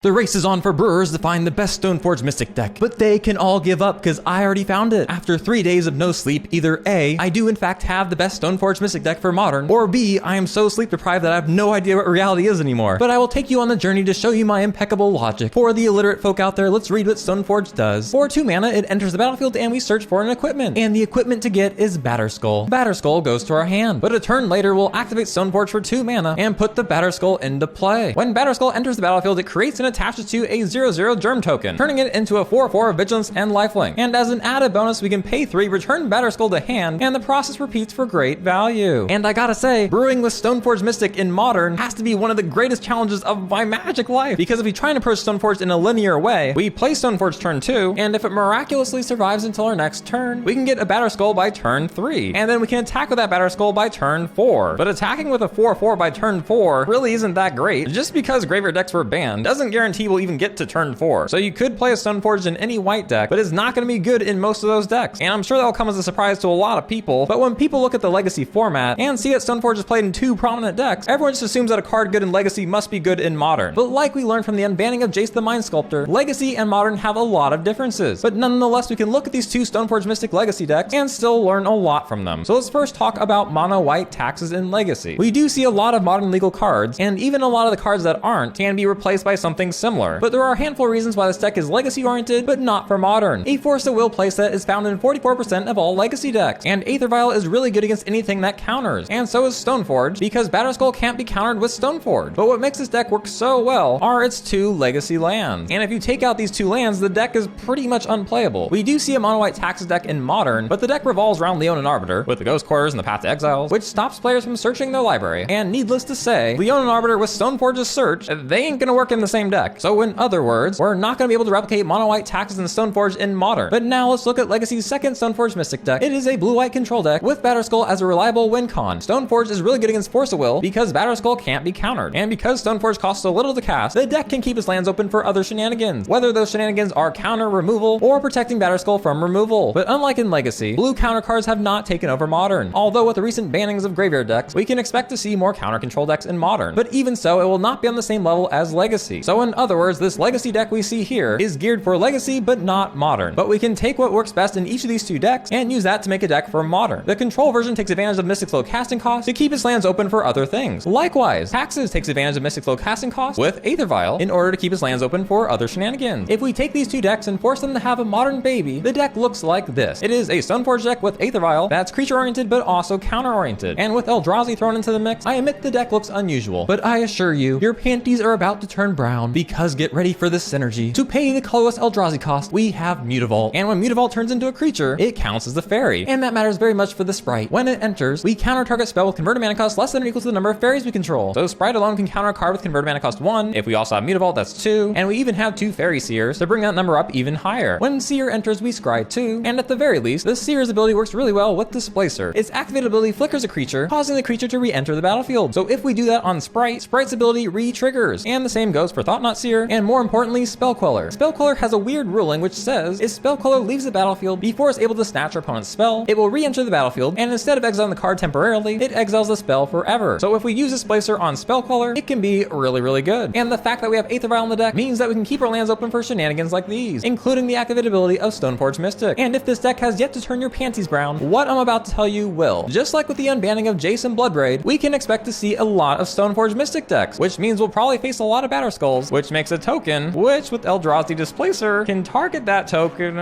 The race is on for brewers to find the best Stoneforge Mystic deck, but they can all give up because I already found it. After 3 days of no sleep, either A, I do in fact have the best Stoneforge Mystic deck for Modern, or B, I am so sleep deprived that I have no idea what reality is anymore. But I will take you on the journey to show you my impeccable logic. For the illiterate folk out there, let's read what Stoneforge does. For 2 mana, it enters the battlefield and we search for an equipment. And the equipment to get is Batterskull. Batterskull goes to our hand, but a turn later we'll activate Stoneforge for 2 mana and put the Batterskull into play. When Batterskull enters the battlefield, it creates and attaches to a 0/0 germ token, turning it into a 4/4 vigilance and lifelink. And as an added bonus, we can pay 3, return Batterskull to hand, and the process repeats for great value. And I gotta say, brewing with Stoneforge Mystic in Modern has to be one of the greatest challenges of my Magic life, because if we try and approach Stoneforge in a linear way, we play Stoneforge turn 2, and if it miraculously survives until our next turn, we can get a Batterskull by turn 3, and then we can attack with that Batterskull by turn 4. But attacking with a 4/4 by turn 4 really isn't that great. Just because graveyard decks were banned doesn't guarantee we'll even get to turn 4. So you could play a Stoneforge in any white deck, but it's not going to be good in most of those decks. And I'm sure that'll come as a surprise to a lot of people, but when people look at the Legacy format and see that Stoneforge is played in 2 prominent decks, everyone just assumes that a card good in Legacy must be good in Modern. But like we learned from the unbanning of Jace the Mind Sculptor, Legacy and Modern have a lot of differences. But nonetheless, we can look at these 2 Stoneforge Mystic Legacy decks and still learn a lot from them. So let's first talk about mono white taxes in Legacy. We do see a lot of Modern legal cards, and even a lot of the cards that aren't can be replaced by something similar. But there are a handful of reasons why this deck is Legacy oriented, but not for Modern. A Force of Will playset is found in 44% of all Legacy decks, and Aether Vial is really good against anything that counters, and so is Stoneforge, because Batterskull can't be countered with Stoneforge. But what makes this deck work so well are its 2 Legacy lands, and if you take out these 2 lands, the deck is pretty much unplayable. We do see a mono white taxes deck in Modern, but the deck revolves around Leonin Arbiter, with the Ghost Quarters and the Path to Exile, which stops players from searching their library. And needless to say, Leonin Arbiter with Stoneforge's search, they ain't gonna work in the same deck. So in other words, we're not gonna be able to replicate mono white taxes and Stoneforge in Modern. But now let's look at Legacy's second Stoneforge Mystic deck. It is a blue-white control deck with Batterskull as a reliable win con. Stoneforge is really good against Force of Will because Batterskull can't be countered. And because Stoneforge costs so little to cast, the deck can keep its lands open for other shenanigans, whether those shenanigans are counter removal or protecting Batterskull from removal. But unlike in Legacy, blue counter cards have not taken over Modern. Although with the recent bannings of graveyard decks, we can expect to see more counter control decks in Modern. But even so, it will not be on the same level as Legacy. So in other words, this Legacy deck we see here is geared for Legacy but not Modern. But we can take what works best in each of these 2 decks and use that to make a deck for Modern. The control version takes advantage of Mystic Flow casting costs to keep its lands open for other things. Likewise, Taxes takes advantage of Mystic Flow casting costs with Aether Vial in order to keep its lands open for other shenanigans. If we take these 2 decks and force them to have a Modern baby, the deck looks like this. It is a Stoneforge deck with Aether Vial that's creature oriented but also counter oriented. And with Eldrazi thrown into the mix, I admit the deck looks unusual, but I assure you, your panties are about to turn brown, because get ready for this synergy. To pay the colorless Eldrazi cost, we have Mutavault, and when Mutavault turns into a creature, it counts as a fairy, and that matters very much for the Sprite. When it enters, we counter target spell with converted mana cost less than or equal to the number of fairies we control. So Sprite alone can counter a card with converted mana cost 1. If we also have Mutavault, that's 2, and we even have 2 Faerie Seers to bring that number up even higher. When Seer enters, we scry 2, and at the very least, the Seer's ability works really well with Displacer. Its activated ability flickers a creature, causing the creature to re-enter the battlefield. So if we do that on Sprite, Sprite's ability re-triggers, and the same goes for Thought-Knot Seer, and more importantly, Spell Queller. Spell Queller has a weird ruling which says, if Spell Queller leaves the battlefield before it's able to snatch our opponent's spell, it will re-enter the battlefield, and instead of exiling the card temporarily, it exiles the spell forever. So if we use Displacer on Spell Queller, it can be really good. And the fact that we have Aether Vial in the deck means that we can keep our lands open for shenanigans like these, including the activated ability of Stoneforge Mystic. And if this deck has yet to turn your panties brown, what I'm about to tell you will. Just like with the unbanning of Jace and Bloodbraid, we can expect to see a lot of Stoneforge Mystic decks, which means we'll probably face a lot of Batterskulls, which makes a token, which with Eldrazi Displacer can target that token.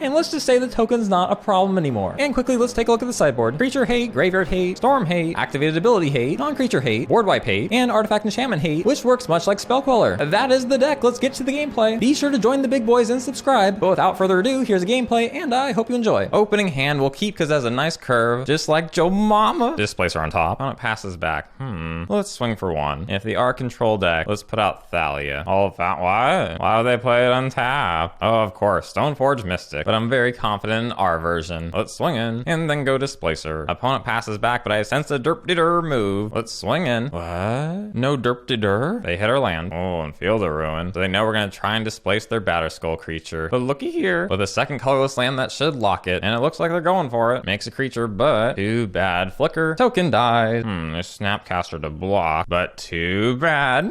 And let's just say the token's not a problem anymore. And quickly, let's take a look at the sideboard. Creature hate, graveyard hate, storm hate, activated ability hate, non-creature hate, board wipe hate, and artifact enchantment hate, which works much like Spell Queller. That is the deck. Let's get to the gameplay. Be sure to join the big boys and subscribe. But without further ado, here's a gameplay, and I hope you enjoy. Opening hand we'll keep because it has a nice curve, just like Joe Mama. Displacer on top. Oh, it passes back. Let's swing for 1. If the R control deck, let's put out Thalia. All of that. Why would they play it untapped? Oh, of course, Stoneforge Mystic. But I'm very confident in our version. Let's swing in and then go Displacer. Opponent passes back, but I sense a derp-de-dur move. Let's swing in. What? No derp-de-dur? They hit our land. Oh, and Field of Ruin. So they know we're gonna try and displace their Batterskull creature. But looky here, with a second colorless land that should lock it, and it looks like they're going for it. Makes a creature, but too bad. Flicker. Token dies. There's Snapcaster to block, but too bad.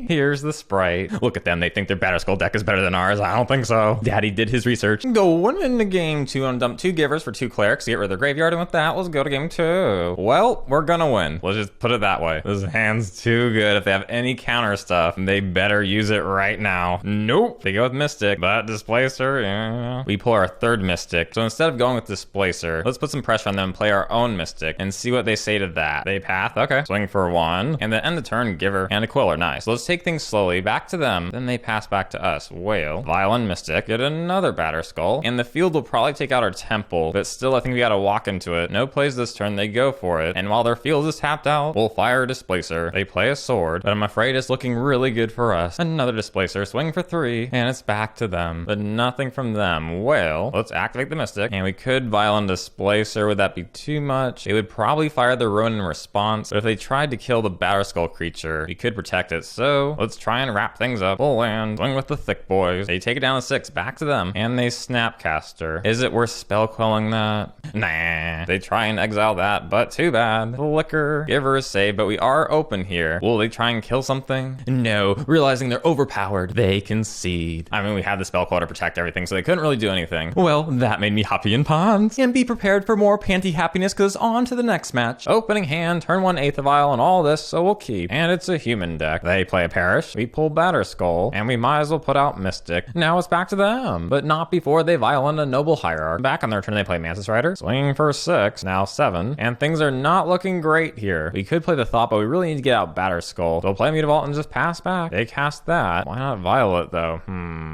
Here's the Sprite. Look at them, they think their Batterskull deck is better than ours. I don't think so. Daddy did his research. Going into game 2 on dump 2 Givers for 2 Clerics to get rid of their graveyard, and with that, let's go to game 2. Well, we're gonna win. Let's just put it that way. This hand's too good. If they have any counter stuff, they better use it right now. Nope. They go with Mystic, but Displacer, yeah. We pull our 3rd Mystic. So instead of going with Displacer, let's put some pressure on them and play our own Mystic and see what they say to that. They path, okay. Swing for 1, and then end the turn, Giver and a Queller. Nice. So let's take things slowly. Back to them. Then they pass back to us. Whale, Vial and Mystic. Get another Batterskull. And the field will probably take out our Temple, but still I think we gotta walk into it. No plays this turn, they go for it. And while their field is tapped out, we'll fire a Displacer. They play a Sword, but I'm afraid it's looking really good for us. Another Displacer, swing for 3, and it's back to them. But nothing from them. Well, let's activate the Mystic, and we could Vial and Displacer. Would that be too much? They would probably fire the Ruin in response, but if they tried to kill the Batterskull creature, we could protect it. So let's try and wrap things up. Full land, swing with the thick boys. They take it down to 6, back to them, and they Snapcaster. Is it worth spell quelling that? Nah. They try and exile that, but too bad. Flicker, Giver is saved, but we are open here. Will they try and kill something? No. Realizing they're overpowered, they concede. I mean, we have the Spell Queller to protect everything, so they couldn't really do anything. Well, that made me happy in pawns. And be prepared for more panty happiness, because on to the next match. Opening hand, turn 1 Aether Vial and all this, so we'll keep. And it's a human deck. They play a Perish, we pull Batterskull, and we might as well put out Mystic. Now it's back to them, but not before they Violent a Noble Hierarch. Back on their turn, they play Mantis Rider, swing for 6, now 7, and things are not looking great here. We could play the Thought, but we really need to get out Batterskull. They'll play Mutavault and just pass back. They cast that. Why not Violet, though?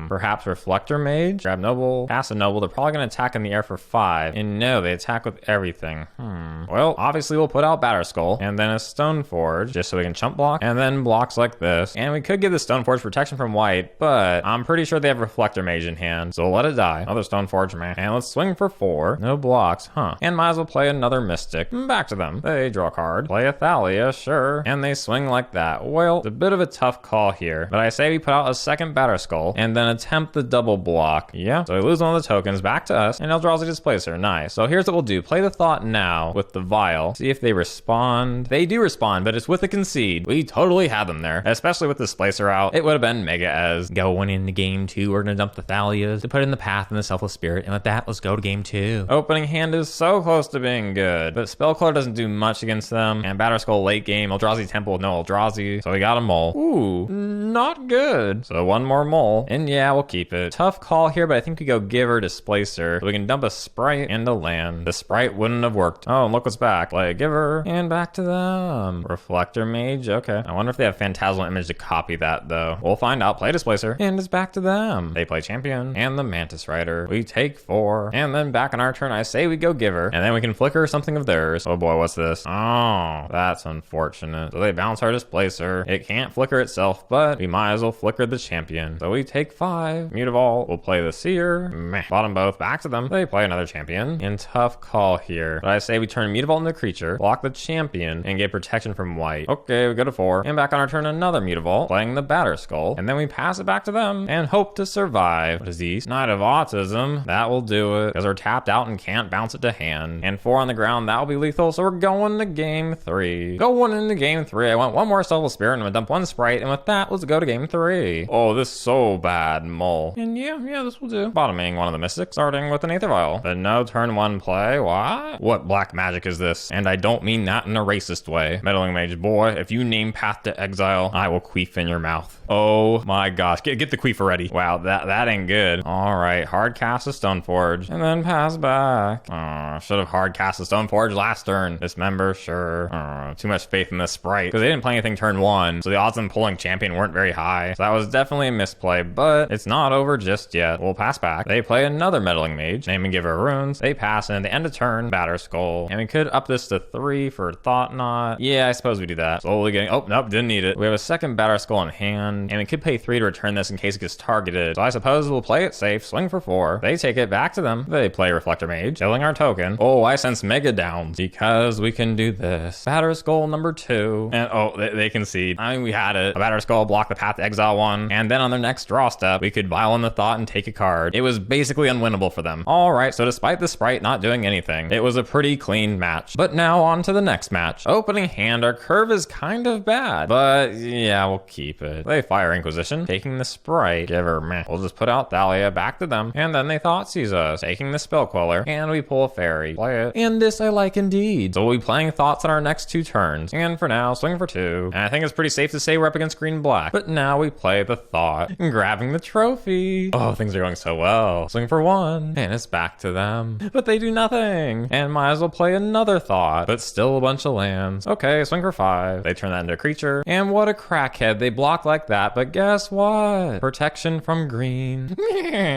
Perhaps Reflector Mage? Grab Noble, cast a Noble. They're probably going to attack in the air for 5, and no, they attack with everything. Well, obviously we'll put out Batterskull, and then a Stoneforge, just so we can chump block, and then blocks like this. And we could give the Stoneforge protection from white, but I'm pretty sure they have Reflector Mage in hand, so we'll let it die. Another Stoneforge, man. And let's swing for 4. No blocks, and might as well play another Mystic. Back to them. They draw a card, play a Thalia, sure, and they swing like that. Well, it's a bit of a tough call here, but I say we put out a 2nd Batterskull, and then attempt the double block. Yeah, so we lose one of the tokens, back to us, and Eldrazi Displacer. Nice. So here's what we'll do. Play the Thought now with the Vial. See if they respond. They do respond, but it's with a concede. We totally had them there, especially with the Displacer out. It would have been mega as. Going into game 2, we're gonna dump the Thalias to put in the path and the Selfless Spirit, and with that, let's go to game 2. Opening hand is so close to being good, but Spell Queller doesn't do much against them, and Batterskull late game, Eldrazi Temple with no Eldrazi, so we got a mole. Ooh, not good. So one more mole, and yeah, we'll keep it. Tough call here, but I think we go Giver, Displacer, so we can dump a Sprite and a land. The Sprite wouldn't have worked. Oh, and look what's back. Play a Giver, and back to them. Reflector Mage, okay. I wonder if they have Phantasmal Image to copy that, though. We'll find out. Play Displacer, and it's back to them. They play Champion, and the Mantis Rider. We take 4, and then back on our turn, I say we go Giver, and then we can flicker something of theirs. Oh boy, what's this? Oh, that's unfortunate. So they bounce our Displacer. It can't flicker itself, but we might as well flicker the Champion. So we take 5. Mutavault, we'll play the Seer. Meh. Bottom both, back to them. They play another Champion. And tough call here, but I say we turn Mutavault into a creature, block the Champion, and get protection from white. Okay, we go to 4, and back on our turn, another Mutavault, playing the Batterskull, and then we pass it back to them, and hope to survive. What is these? Night of Autism. That will do it, because we're tapped out and can't bounce it to hand. And 4 on the ground, that will be lethal, so we're going to game 3. Going into game 3, I want one more Selfless Spirit, and I'm gonna dump 1 Sprite, and with that, let's go to game 3. Oh, this is so bad, mole. And yeah, this will do. Bottoming one of the Mystics, starting with an Aether Vial. But no turn 1 play, what black magic is this? And I don't mean that in a racist way. Meddling Mage, boy, if you name Path to Exile, I will queef in your mouth. Oh my gosh, get the queefer ready. Wow, that ain't good. All right, hard cast a Stoneforge, and then pass back. Oh, should have hard cast a Stoneforge last turn. Dismember, sure. Too much faith in this Sprite, because they didn't play anything turn 1, so the odds on pulling Champion weren't very high. So that was definitely a misplay, but it's not over just yet. We'll pass back. They play another Meddling Mage, name and give her runes. They pass, and at the end of turn, Batterskull. And we could up this to 3 for Thought-Knot. Yeah, I suppose we do that. Slowly getting, oh, nope, didn't need it. We have a 2nd Batterskull in hand, and we could pay 3 to return this in case it gets targeted. So I suppose we'll play it safe, swing for 4. They take it back to them. They play Reflector Mage, killing our token. Oh, I sense Mega Downs, because we can do this. Batterskull number 2. And oh, they concede. I mean, we had it. A Batterskull block the Path to Exile 1, and then on their next draw step, we could Vial in the Thought and take a card. It was basically unwinnable for them. All right, so despite the Sprite not doing anything, it was a pretty clean match. But now on to the next match. Opening hand, our curve is kind of bad, but yeah, Yeah, we'll keep it. They Fire Inquisition, taking the Sprite. Give her meh. We'll just put out Thalia, back to them. And then they Thoughtseize us, taking the Spell Queller. And we pull a Fairy. Play it. And this I like indeed. So we'll be playing Thoughts on our next 2 turns. And for now, swing for 2. And I think it's pretty safe to say we're up against green-black. But now we play the Thought, grabbing the trophy. Oh, things are going so well. Swing for 1. And it's back to them. But they do nothing. And might as well play another Thought. But still a bunch of lands. Okay, swing for 5. They turn that into a creature. And what a crackhead. They block like that. But guess what? Protection from green.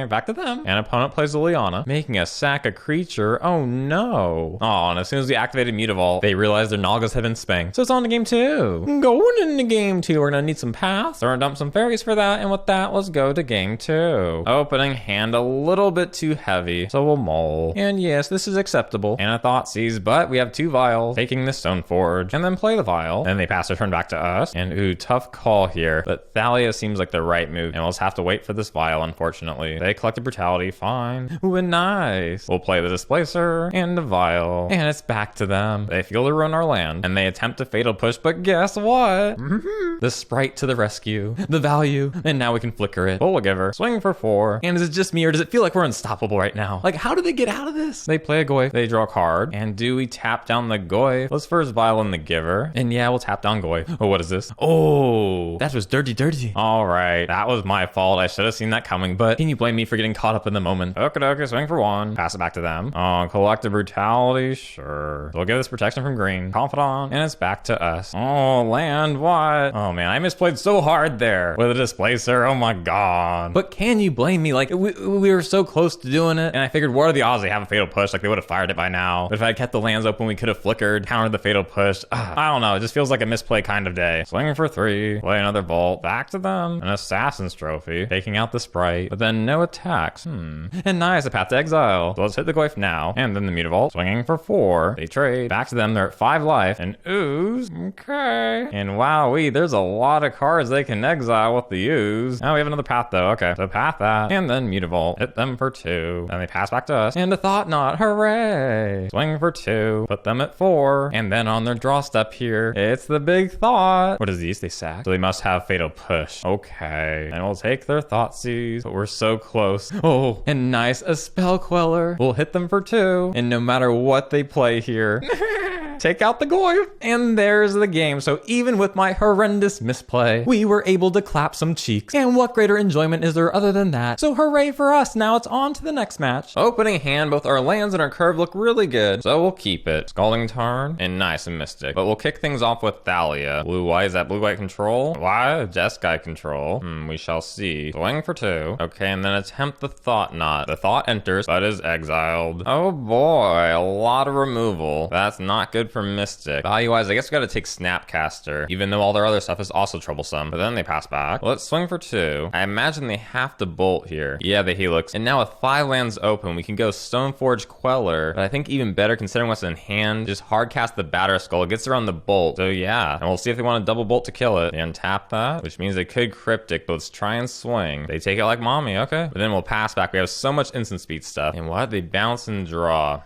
Back to them. And opponent plays a Liana, making us sack a creature. Oh no. Oh, and as soon as we activated Mutavault, they realized their Nalgas had been spanked. So it's on to game 2. Going into game 2, we're gonna need some paths. So we're gonna dump some fairies for that. And with that, let's go to game 2. Opening hand a little bit too heavy. So we'll mull. And yes, this is acceptable. And a Thoughtseize, but we have 2 vials, taking the Stoneforge, and then play the vial. And they pass their turn back to us. And ooh, tough call here. But Thalia seems like the right move. And we'll just have to wait for this vial, unfortunately. They collected Brutality, fine. Ooh, and nice. We'll play the Displacer and the vial. And it's back to them. They feel to ruin our land. And they attempt to Fatal Push, but guess what? The Sprite to the rescue. The value. And now we can flicker it. Pull a Giver. Swing for 4. And is it just me or does it feel like we're unstoppable right now? Like, how do they get out of this? They play a Goy. They draw a card. And do we tap down the Goy? Let's first vial in the Giver. And yeah, we'll tap down Goy. Oh, what is this? Oh, that was dirty. All right. That was my fault. I should have seen that coming, but can you blame me for getting caught up in the moment? Okay, swing for 1. Pass it back to them. Oh, collective brutality. Sure. We'll give this protection from green. Confidant. And it's back to us. Oh, land. What? Oh man, I misplayed so hard there with a Displacer. Oh my god. But can you blame me? Like, we were so close to doing it, and I figured, what are the odds they have a Fatal Push? Like, they would have fired it by now. But if I had kept the lands open, we could have flickered, countered the Fatal Push. I don't know. It just feels like a misplay kind of day. Swinging for 3. Play another Vault. Back to them. An Assassin's Trophy. Taking out the Sprite. But then no attacks. And nice, a path to exile. So let's hit the Goyf now. And then the Mutavault. Swinging for 4. They trade. Back to them. They're at 5 life. And ooze. Okay. And wowee, there's a lot of cards they can exile with the ooze. Now we have another path though. Okay. So path that. And then Mutavault. Hit them for 2. Then they pass back to us. And a Thought-Knot. Hooray. Swing for 2. Put them at 4. And then on their draw step here, it's the big Thought. What is these? They sack. So they must have Fatal Push. Okay. And we'll take their Thoughtseize. But we're so close. Oh, and nice. A Spell Queller. We'll hit them for 2. And no matter what they play here, take out the Goy. And there's the game. So even with my horrendous misplay, we were able to clap some cheeks. And what greater enjoyment is there other than that? So hooray for us. Now it's on to the next match. Opening hand, both our lands and our curve look really good. So we'll keep it. Scalding Tarn and nice and Mystic. But we'll kick things off with Thalia. Blue-white, is that blue-white control? Why? Jeskai control. We shall see. Swing for 2. Okay, and then attempt the Thought-Knot. The Thought enters, but is exiled. Oh boy, a lot of removal. That's not good for Mystic. Value-wise, I guess we gotta take Snapcaster, even though all their other stuff is also troublesome. But then they pass back. Let's swing for 2. I imagine they have to bolt here. Yeah, the Helix. And now with 5 lands open, we can go Stoneforge Queller. But I think even better, considering what's in hand, just hardcast the Batterskull. It gets around the bolt. So yeah, and we'll see if they want to double bolt to kill it. They untap that, which means they could Cryptic, but let's try and swing. They take it like mommy, okay. But then we'll pass back. We have so much instant speed stuff. And what? They bounce and draw.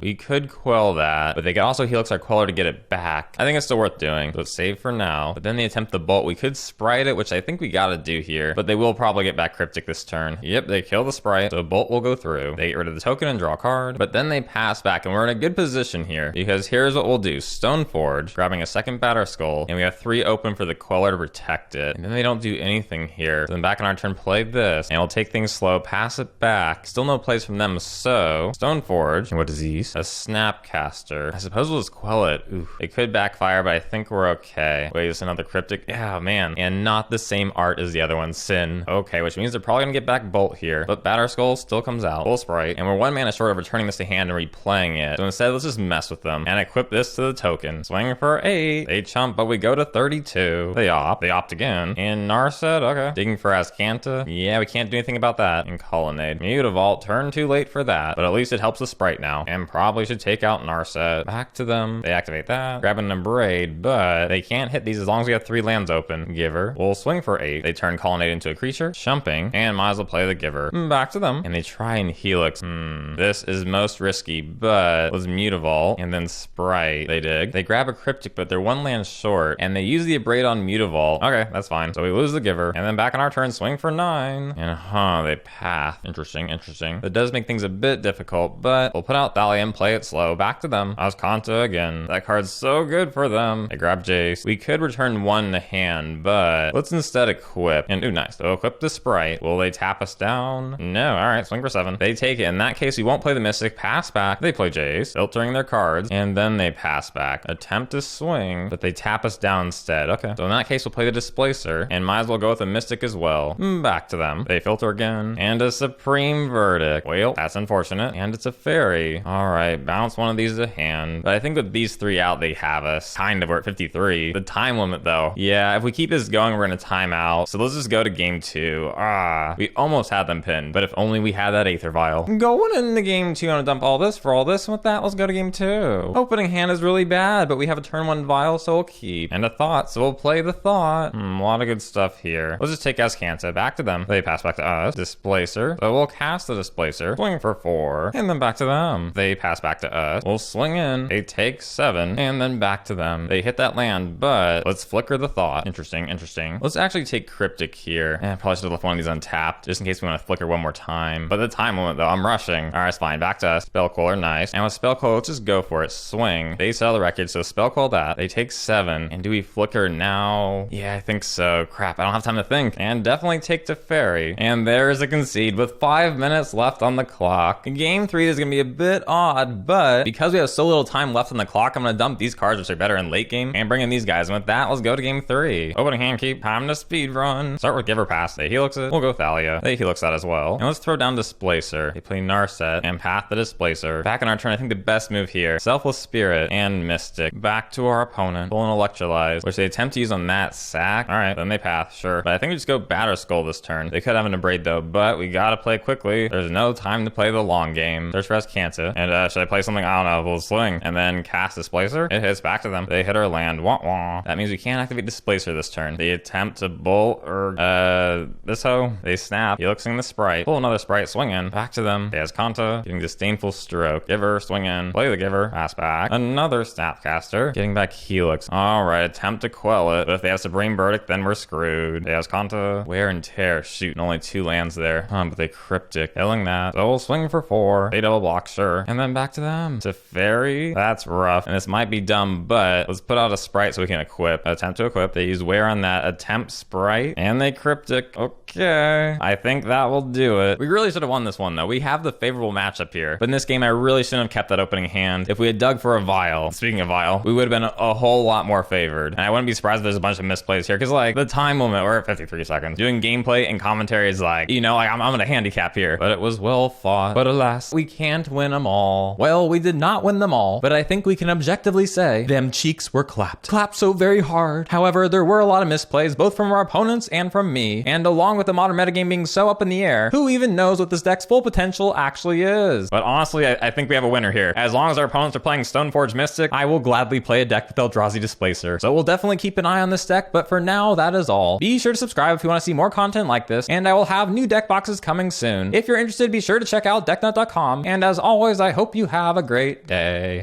We could quell that, but they could also Helix our Queller to get it back. I think it's still worth doing. So let's save for now. But then they attempt the bolt. We could Sprite it, which I think we gotta do here, but they will probably get back Cryptic this turn. Yep, they kill the Sprite, so bolt will go through. They get rid of the token and draw a card, but then they pass back, and we're in a good position here, because here's what we'll do. Stoneforge, grabbing a second Batterskull, and we have 3 open for the Queller to protect it. And then they don't do anything here. So then back on our turn, play this, and we'll take things slow, pass it back. Still no plays from them, so Stoneforge, and what is these? A Snapcaster. I suppose we'll just quell it. Ooh, it could backfire, but I think we're okay. Wait, it's another Cryptic. Yeah, man. And not the same art as the other one, Sin. Okay, which means they're probably gonna get back Bolt here, but Batterskull still comes out. Full Sprite, and we're 1 mana short of returning this to hand and replaying it. So instead, let's just mess with them and equip this to the token. Swing for 8. They chump, but we go to 32. They opt. They opt again. And Narset, okay. Digging for Azcanta. Yeah, we can't do anything about that. And Colonnade. Mutavault, turn too late for that, but at least it helps the Sprite now. And probably should take out Narset. Back to them. They activate that, grabbing a Braid, but they can't hit these as long as we have 3 lands open. Giver will swing for 8. They turn Colonnade into a creature, jumping, and might as well play the Giver. Back to them, and they try and Helix. This is most risky, but was Mutavault, and then Sprite. They dig. They grab a Cryptic, but they're 1 land short, and they use the Abrade on Mutavault. Okay, that's fine. So we lose the Giver, and then back on our turn, swing for 9. And they path. Interesting. That does make things a bit difficult, but we'll put out Thalia and play it slow. Back to them. Azcanta again. That card's so good for them. They grab Jace. We could return 1 to hand, but let's instead equip. And ooh, nice. So equip the Sprite. Will they tap us down? No. All right, swing for 7. They take it. In that case, we won't play the Mystic. Pass back. They play Jace, filtering their cards, and then they pass back. Attempt to swing, but they tap us down instead. Okay. So in that case, we'll play the Displacer, and might as well go with the Mystic as well. Back to them. They filter again, and a Supreme Verdict. Well, that's unfortunate, and it's a fairy. All right, bounce one of these to hand, but I think with these 3 out, they have us. Kind of, we're at 53. The time limit, though. Yeah, if we keep this going, we're gonna time out. So let's just go to game 2. We almost had them pinned, but if only we had that Aether Vial. Going into game 2, I'm gonna dump all this for all this, and with that, let's go to game 2. Opening hand is really bad, but we have a turn 1 Vial, so we'll keep. And a Thought, so we'll play the Thought. A lot of good stuff here. Let's just take Azcanta. Back to them. They pass back to us. Displacer. So we'll cast the Displacer. Swing for 4. And then back to them. They pass back to us. We'll swing in. They take 7. And then back to them. They hit that land, but let's flicker the Thought. Interesting. Let's actually take Cryptic here. Probably should have left one of these untapped, just in case we want to flicker one more time. But the time limit, though, I'm rushing. All right, it's fine. Back to us. Spell Queller, nice. And with Spell Queller, let's just go for it. Swing. They sell the wreckage, so Spell Queller that. They take 7. And do we flicker now? Yeah, I think so. Crap, I don't have time to think. And definitely take to Fairy. And there's a concede with 5 minutes left on the clock. Game 3 is going to be a bit odd, but because we have so little time left on the clock, I'm going to dump these cards, which are better in late game, and bring in these guys. And with that, let's go to game 3. Opening hand keep. Time to speed run. Start with Giver Pass. They Helix it. We'll go Thalia. They Helix that as well. And let's throw down Displacer. They play Narset and path the Displacer. Back in our turn, I think the best move here. Selfless Spirit and Mystic. Back to our opponent. Pull an Electrolyze, which they attempt to use on that sack. All right, then they path. Sure. But I think we just go Batterskull this turn. They could have an Abrade though, but we gotta play quickly. There's no time to play the long game. Search for Azcanta. And should I play something? I don't know. We'll swing. And then cast Displacer. It hits back to them. They hit our land. Wah wah. That means we can't activate Displacer this turn. They attempt to bolt or this hoe. They snap. Helixing the Sprite. Pull another Sprite. Swing in. Back to them. They Azcanta. Getting Disdainful Stroke. Giver. Swing in. Play the Giver. Pass back. Another Snapcaster. Getting back Helix. Alright. Attempt to quell it. But if they have Supreme Verdict, then we're screwed. They Azcanta. Wear and Tear. Shoot. Only 2 lands there. But they Cryptic. Killing that. So we'll swing for 4. They double block. Sure. And then back to them. To Fairy. That's rough. And this might be dumb, but let's put out a Sprite so we can equip. Attempt to equip. They use Wear on that. Attempt Sprite. And they Cryptic. Okay. I think that will do it. We really should have won this one, though. We have the favorable matchup here. But in this game, I really shouldn't have kept that opening hand. If we had dug for a Vial, speaking of Vial, we would have been a whole lot more favored. And I wouldn't be surprised if there's a bunch of misplays here, because, like, the time limit, we're at 53 seconds. Doing gameplay and commentary is like, you know, like, I'm gonna handicap here. But it was well fought. But alas, we can't win them all. Well, we did not win them all, but I think we can objectively say them cheeks were clapped. Clapped so very hard. However, there were a lot of misplays, both from our opponents and from me. And along with the modern metagame being so up in the air, who even knows what this deck's full potential actually is? But honestly, I think we have a winner here. As long as our opponents are playing Stoneforge Mystic, I will gladly play a deck with Eldrazi Displacer. So we'll definitely keep an eye on this deck, but for now, that is all. Be sure to subscribe if you want to see more content like this, and I will have new deck boxes coming soon. If you're interested, be sure to check out Deckknot.com, and as always, I hope you have a great day.